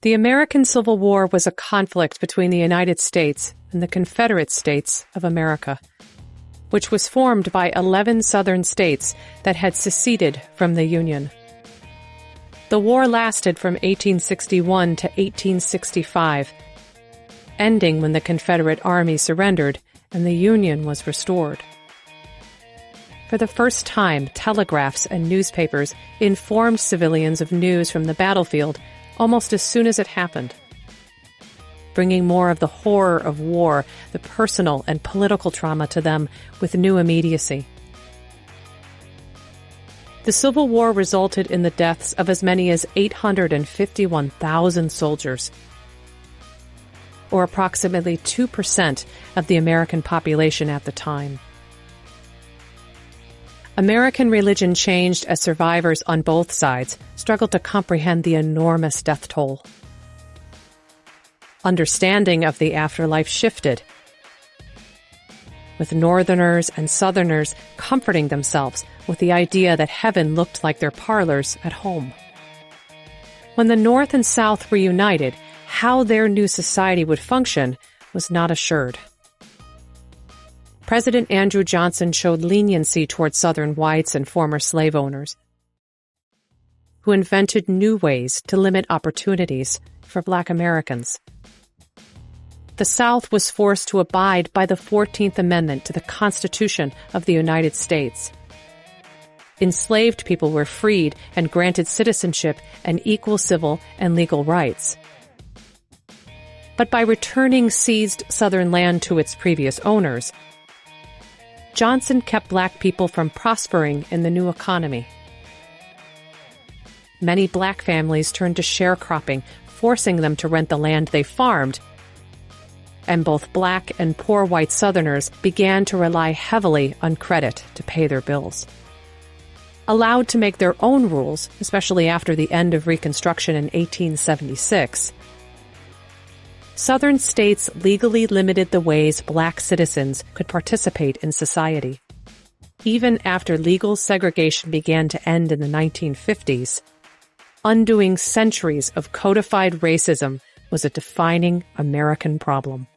The American Civil War was a conflict between the United States and the Confederate States of America, which was formed by 11 Southern states that had seceded from the Union. The war lasted from 1861 to 1865, ending when the Confederate Army surrendered and the Union was restored. For the first time, telegraphs and newspapers informed civilians of news from the battlefield almost as soon as it happened, bringing more of the horror of war, the personal and political trauma to them with new immediacy. The Civil War resulted in the deaths of as many as 851,000 soldiers, or approximately 2% of the American population at the time. American religion changed as survivors on both sides struggled to comprehend the enormous death toll. Understanding of the afterlife shifted, with Northerners and Southerners comforting themselves with the idea that heaven looked like their parlors at home. When the North and South reunited, how their new society would function was not assured. President Andrew Johnson showed leniency toward Southern whites and former slave owners, who invented new ways to limit opportunities for Black Americans. The South was forced to abide by the 14th Amendment to the Constitution of the United States. Enslaved people were freed and granted citizenship and equal civil and legal rights. But by returning seized Southern land to its previous owners, Johnson kept Black people from prospering in the new economy. Many Black families turned to sharecropping, forcing them to rent the land they farmed, and both Black and poor white Southerners began to rely heavily on credit to pay their bills. Allowed to make their own rules, especially after the end of Reconstruction in 1876, Southern states legally limited the ways Black citizens could participate in society. Even after legal segregation began to end in the 1950s, undoing centuries of codified racism was a defining American problem.